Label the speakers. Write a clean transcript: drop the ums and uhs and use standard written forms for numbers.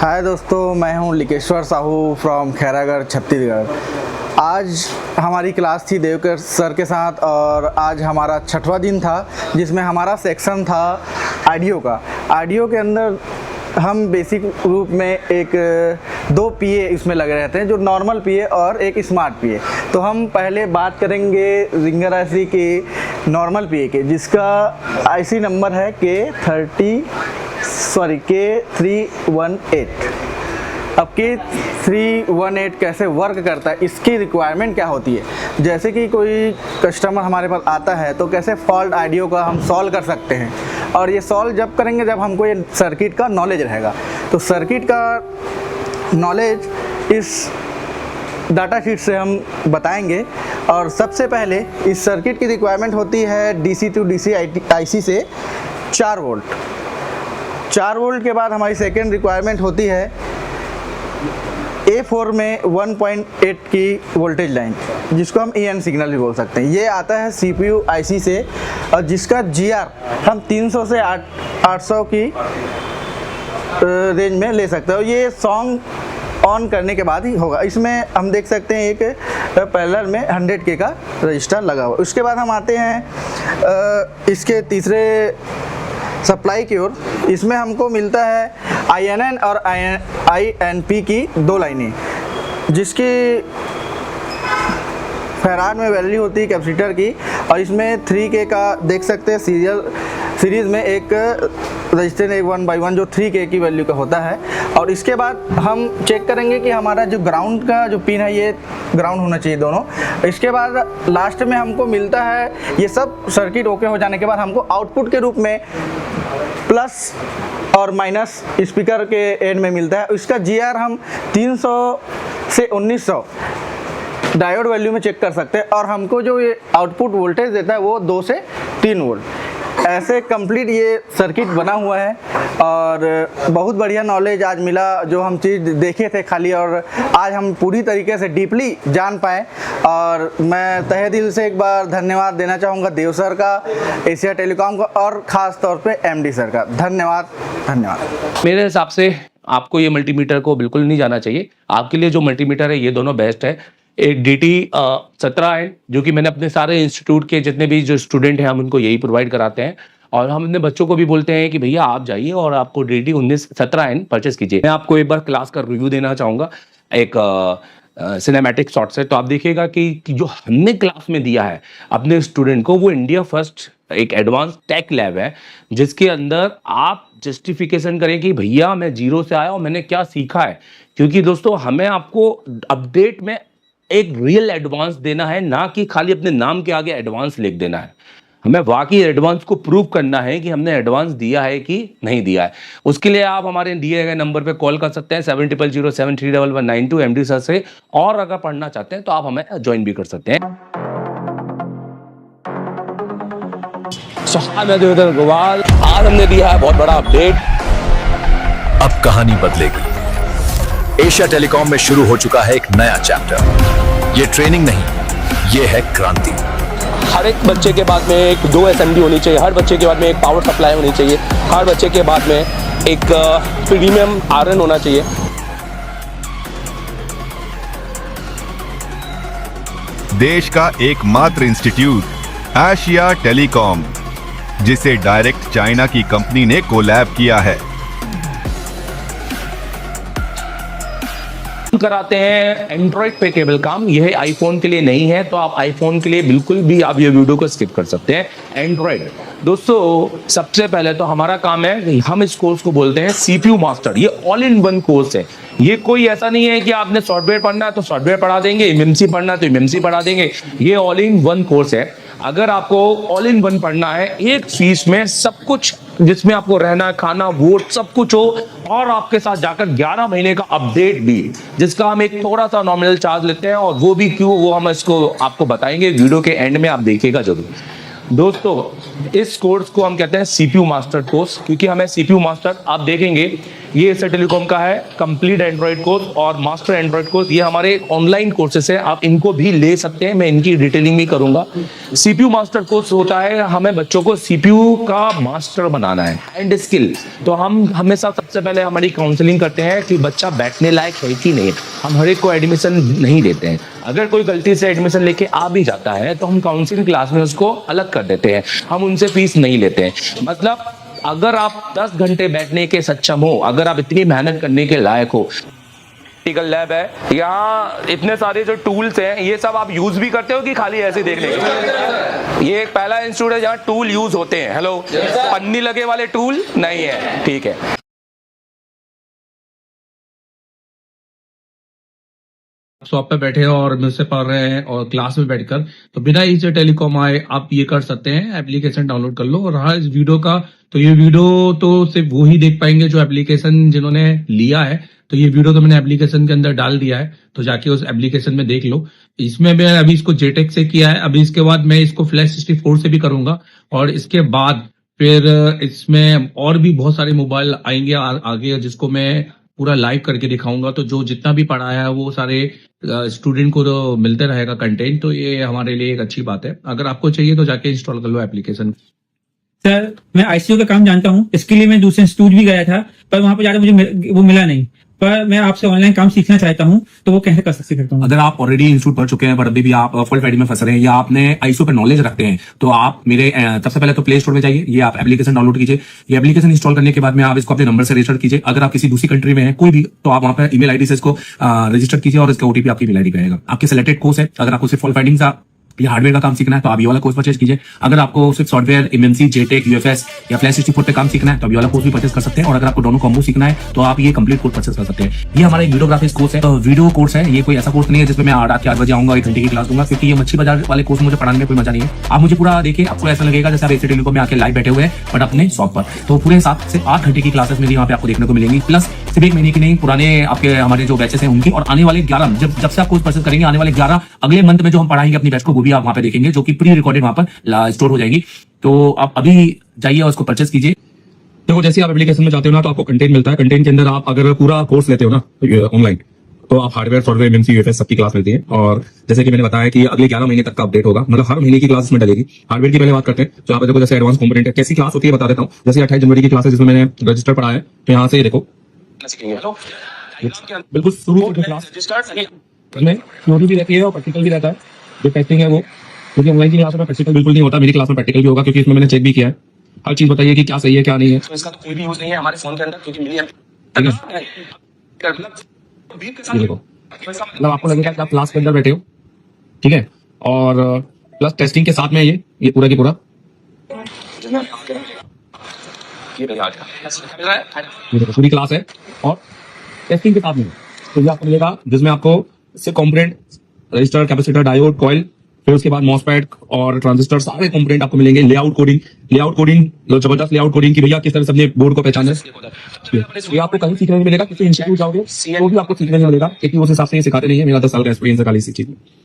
Speaker 1: हाय दोस्तों, मैं हूं लिकेश्वर साहू फ्रॉम खैरागढ़ छत्तीसगढ़। आज हमारी क्लास थी देवकर सर के साथ और आज हमारा 6वां दिन था जिसमें हमारा सेक्शन था ऑडियो का। ऑडियो के अंदर हम बेसिक रूप में दो पीए इसमें लगे रहते हैं, जो नॉर्मल पीए और एक स्मार्ट पीए। तो हम पहले बात करेंगे रिंगर आईसी के नॉर्मल पीए के, जिसका आईसी नंबर है K318। अब K318 कैसे वर्क करता है, इसकी रिक्वायरमेंट क्या होती है। जैसे कि कोई कस्टमर हमारे पास आता है तो कैसे फॉल्ट ऑडियो का हम सॉल्व कर सकते हैं, और ये सॉल्व जब करेंगे जब हमको ये सर्किट का नॉलेज रहेगा। तो सर्किट का नॉलेज इस डाटा शीट से हम बताएंगे। और सबसे पहले इस सर्किट की रिक्वायरमेंट होती है DC टू DC आईसी से 4 वोल्ट। 4 वोल्ट के बाद हमारी सेकेंड रिक्वायरमेंट होती है A4 में 1.8 की वोल्टेज लाइन, जिसको हम EN सिग्नल भी बोल सकते हैं। ये आता है CPU IC से, और जिसका GR हम 300 से 800 की रेंज में ले सकते हैं। और ये सॉन्ग ऑन करने के बाद ही होगा। इसमें हम देख सकते हैं एक पैरेलल में 100K का रजिस्टर लगा हुआ। उसके बाद हम आते हैं इसके तीसरे सप्लाई की ओर। इसमें हमको मिलता है INN और INP की 2 लाइनें, जिसकी फैराड में वैल्यू होती है कैपेसिटर की। और इसमें 3K का देख सकते हैं सीरीज़ में एक रजिस्टर 1/1 जो 3K की वैल्यू का होता है। और इसके बाद हम चेक करेंगे कि हमारा जो ग्राउंड का जो पिन है ये ग्राउंड होना चाहिए दोनों। इसके बाद लास्ट में हमको मिलता है, ये सब सर्किट ओके हो जाने के बाद हमको आउटपुट के रूप में प्लस और माइनस स्पीकर के एंड में मिलता है। इसका GR हम 300 से 1900 डायोड वैल्यू में चेक कर सकते हैं, और हमको जो ये आउटपुट वोल्टेज देता है वो 2 से 3 वोल्ट। ऐसे कंप्लीट ये सर्किट बना हुआ है, और बहुत बढ़िया नॉलेज आज मिला। जो हम चीज़ देखे थे खाली, और आज हम पूरी तरीके से डीपली जान पाए। और मैं तहे दिल से एक बार धन्यवाद देना चाहूँगा देव सर का, एशिया टेलीकॉम का, और ख़ास तौर पे MD सर का। धन्यवाद।
Speaker 2: मेरे हिसाब से आपको ये मल्टीमीटर को बिल्कुल नहीं जाना चाहिए। आपके लिए जो मल्टीमीटर है ये दोनों बेस्ट है। एक DT 17 है, जो कि मैंने अपने सारे इंस्टीट्यूट के जितने भी जो स्टूडेंट हैं हम उनको यही प्रोवाइड कराते हैं। और हम अपने बच्चों को भी बोलते हैं कि भैया आप जाइए और आपको DT 17 परचेस कीजिए। मैं आपको एक बार क्लास का रिव्यू देना चाहूँगा एक सिनेमैटिक शॉट से। तो आप देखिएगा कि जो हमने क्लास में दिया है अपने स्टूडेंट को, वो इंडिया फर्स्ट एक एडवांस टेक लैब है, जिसके अंदर आप जस्टिफिकेशन करें कि भैया मैं 0 से आया और मैंने क्या सीखा है। क्योंकि दोस्तों हमें आपको अपडेट में एक रियल एडवांस देना है, ना कि खाली अपने नाम के आगे एडवांस लिख देना है। हमें वाकई एडवांस को प्रूव करना है कि हमने एडवांस दिया है कि नहीं दिया है। उसके लिए आप हमारे दिए गए नंबर पे कॉल कर सकते हैं 7007311192 MD सर से। और अगर पढ़ना चाहते हैं तो आप हमें ज्वाइन भी कर सकते हैं। मैं देवेंद्र गोवाल, आज हमने दिया है बहुत बड़ा अपडेट।
Speaker 3: अब कहानी बदलेगी। एशिया टेलीकॉम में शुरू हो चुका है एक नया चैप्टर। ये ट्रेनिंग नहीं, ये है क्रांति।
Speaker 2: हर एक बच्चे के बाद में एक 2 SMD होनी चाहिए, हर बच्चे के बाद में एक पावर सप्लाई होनी चाहिए, हर बच्चे के बाद में एक प्रीमियम आयरन होना चाहिए।
Speaker 4: देश का एकमात्र इंस्टीट्यूट एशिया टेलीकॉम, जिसे डायरेक्ट चाइना की कंपनी ने कोलैब किया है।
Speaker 2: कराते हैं एंड्रॉइड पे केबल काम। यह आईफोन के लिए नहीं है, तो आप आईफोन के लिए बिल्कुल भी आप ये वीडियो को स्किप कर सकते हैं। एंड्रॉइड दोस्तों, सबसे पहले तो हमारा काम है, हम इस कोर्स को बोलते हैं CPU मास्टर। ये ऑल इन वन कोर्स है। ये कोई ऐसा नहीं है कि आपने सॉफ्टवेयर पढ़ना है तो सॉफ्टवेयर पढ़ा देंगे, MMC पढ़ना है तो MMC पढ़ा देंगे। ये ऑल इन वन कोर्स है। अगर आपको ऑल इन वन पढ़ना है, एक फीस में सब कुछ, जिसमें आपको रहना, खाना, वोट सब कुछ हो, और आपके साथ जाकर 11 महीने का अपडेट भी, जिसका हम एक थोड़ा सा नॉमिनल चार्ज लेते हैं। और वो भी क्यों, वो हम इसको आपको बताएंगे वीडियो के एंड में, आप देखिएगा जरूर। दोस्तों, इस कोर्स को हम कहते हैं CPU मास्टर कोर्स, क्योंकि हमें CPU मास्टर, आप देखेंगे ये एशिया टेलीकॉम का है कंप्लीट एंड्रॉइड कोर्स और मास्टर एंड्रॉइड कोर्स। ये हमारे ऑनलाइन कोर्सेस है, आप इनको भी ले सकते हैं, मैं इनकी डिटेलिंग भी करूंगा। सीपीयू मास्टर कोर्स होता है, हमें बच्चों को सीपीयू का मास्टर बनाना है एंड स्किल। तो हम हमेशा सबसे पहले हमारी काउंसलिंग करते हैं कि बच्चा बैठने लायक है कि नहीं। हम हर एक को एडमिशन नहीं देते हैं, अगर कोई गलती से एडमिशन लेके आ भी जाता है तो हम काउंसलिंग क्लास में उसको अलग कर देते हैं, हम उनसे फीस नहीं लेते हैं। मतलब अगर आप 10 घंटे बैठने के सक्षम हो, अगर आप इतनी मेहनत करने के लायक हो, प्रैक्टिकल लैब है, यहाँ इतने सारे जो टूल्स हैं ये सब आप यूज भी करते हो कि खाली ऐसे देखने के? ये एक पहला इंस्टीट्यूट है जहाँ टूल यूज होते हैं। हेलो, पन्नी लगे वाले टूल नहीं है, ठीक है।
Speaker 5: शॉप पे बैठे हैं और मुझसे पढ़ रहे हैं और क्लास में बैठकर, तो बिना एशिया टेलीकॉम आए आप ये कर सकते हैं, एप्लीकेशन डाउनलोड कर लो। और रहा इस वीडियो का, तो ये वीडियो तो सिर्फ वो ही देख पाएंगे जो एप्लीकेशन जिन्होंने लिया है। तो ये वीडियो तो मैंने एप्लीकेशन के अंदर डाल दिया है, तो जाके उस एप्लीकेशन में देख लो। इसमें मैं अभी इसको जेटेक से किया है, अभी इसके बाद मैं इसको फ्लैश 64 से भी करूंगा, और इसके बाद फिर इसमें और भी बहुत सारे मोबाइल आएंगे आगे, जिसको मैं पूरा लाइव करके दिखाऊंगा। तो जो जितना भी पढ़ाया है वो सारे स्टूडेंट को तो मिलते रहेगा कंटेंट, तो ये हमारे लिए एक अच्छी बात है। अगर आपको चाहिए तो जाके इंस्टॉल कर लो एप्लीकेशन।
Speaker 6: सर, मैं आईसीयू का काम जानता हूँ, इसके लिए मैं दूसरे इंस्टीट्यूट भी गया था, पर वहां पर जाकर मुझे वो मिला नहीं। पर मैं आपसे ऑनलाइन काम सीखना चाहता हूँ, तो वो कैसे कर सकता हूँ?
Speaker 7: अगर आप ऑलरेडी इंस्टीट्यूट पढ़ चुके हैं पर अभी भी आप फुल फ्लाइट में फंस रहे हैं या आपने आईसीयू पे नॉलेज रखते हैं, तो आप मेरे सबसे पहले तो प्ले स्टोर में जाइए, ये आप एप्लीकेशन डाउनलोड कीजिए। ये एप्लीकेशन इंस्टॉल करने के बाद में आप इसको अपने नंबर से रजिस्टर कीजिए। अगर आप किसी दूसरी कंट्री में हैं कोई भी, तो आप वहां पर ईमेल आईडी से इसको रजिस्टर कीजिए और इसका ओटीपी आपकी ईमेल आईडी पे आएगा। आपके सिलेक्टेड कोर्स है, अगर आपको सिर्फ फुल फाइटिंग का या हार्डवेयर का काम सीखना है तो आप ये वाला कोर्स परचेज कीजिए। अगर आपको सिर्फ सॉफ्टवेयर, एमएनसी, जेटेक, यूएफएस या फ्लैश 64 पे काम सीखना है तो ये वाला कोर्स भी परचेज कर सकते हैं। और अगर आपको दोनों कॉम्बो सीखना है तो आप ये कंप्लीट कोर्स परचेज कर सकते हैं। ये हमारा एक वीडियोग्राफिक्स कोर्स है, तो वीडियो कोर्स है, ये कोई ऐसा कोर्स नहीं है जिसमें मैं रात के 8 बजे आऊंगा 1 घंटे की क्लास दूंगा, क्योंकि ये मच्छी बाजार वाले कोर्स मुझे पढ़ाने में कोई मजा नहीं है। आप मुझे पूरा देखिए, आपको ऐसा लगेगा जैसे आप एशिया टेलीकॉम में आके लाइव बैठे हुए हैं बट अपने शॉप पर। तो पूरे 7 से 8 घंटे की क्लासेस मेरी वहाँ पे आपको देखने को मिलेंगी, प्लस सिर्फ 1 महीने की नहीं, पुराने आपके हमारे जो बैचेस हैं उनकी, और आने वाले 11 जब से आप कोर्स परचेज करेंगे, आने वाले 11 अगले मंथ में जो हम पढ़ाएंगे अपनी बैच को, वो भी आप वहाँ पे देखेंगे, जो कि प्री रिकॉर्डेड वहां पर स्टोर हो जाएगी। तो आप अभी जाइए और उसको परचेज कीजिए।
Speaker 5: देखो, जैसे आप एप्लीकेशन में जाते हो ना, तो आपको कंटेंट मिलता है। कंटेंट के अंदर आप अगर पूरा कोर्स लेते हो ना ऑनलाइन, तो आप हार्डवेयर, सॉफ्टवेयर, एमएनसी, यूएफएस सबकी क्लास मिलती है। और जैसे कि मैंने बताया कि अगले 11 महीने तक का अपडेट होगा, मतलब हर महीने की क्लास में डलेगी। हार्डवेयर की पहले बात करते हैं, तो आप देखो जैसे एडवांस कंपोनेंट है, कैसी क्लास होती है बता देता हूँ। जैसे 28 जनवरी की क्लास है जिसमें मैंने रजिस्टर पढ़ा है, तो यहाँ से ये देखो बिल्कुल शुरू की क्लास में थ्योरी भी रहती है और प्रैक्टिकल भी रहता है। जो टेस्टिंग है वो, क्योंकि ऑनलाइन की क्लास में प्रैक्टिकल बिल्कुल नहीं होता, मेरी क्लास में प्रैक्टिकल भी होगा, क्योंकि इसमें मैंने चेक भी किया है। हर चीज बताइए कि क्या सही है क्या नहीं है।
Speaker 2: तो इसका तो कोई भी यूज नहीं है हमारे फोन के अंदर, क्योंकि मिली
Speaker 5: ये देखो, मतलब आपको लगेगा कि आप क्लास के अंदर बैठे हो, ठीक है। और प्लस टेस्टिंग के साथ में ये पूरा की पूरा ये देखो पूरी क्लास है और टेस्टिंग के साथ में, तो ये आपको मिलेगा जिसमें आपको सिर्फ component, register, capacitor, diode, coil, फिर उसके बाद मॉसफेट और ट्रांजिस्टर, सारे कंपोनेंट आपको मिलेंगे। लेआउट कोडिंग जबरदस्त लेआउट कोडिंग की भैया किस तरह से अपने बोर्ड को पहचाना है, ये आपको कहीं सीखने नहीं मिलेगा। किसी इंस्टीट्यूट जाओगे तो भी आपको सीखने नहीं मिलेगा, क्योंकि उस हिसाब से ये सिखाते नहीं है। मेरा 10 साल का एक्सपीरियंस है खाली इसी चीज में।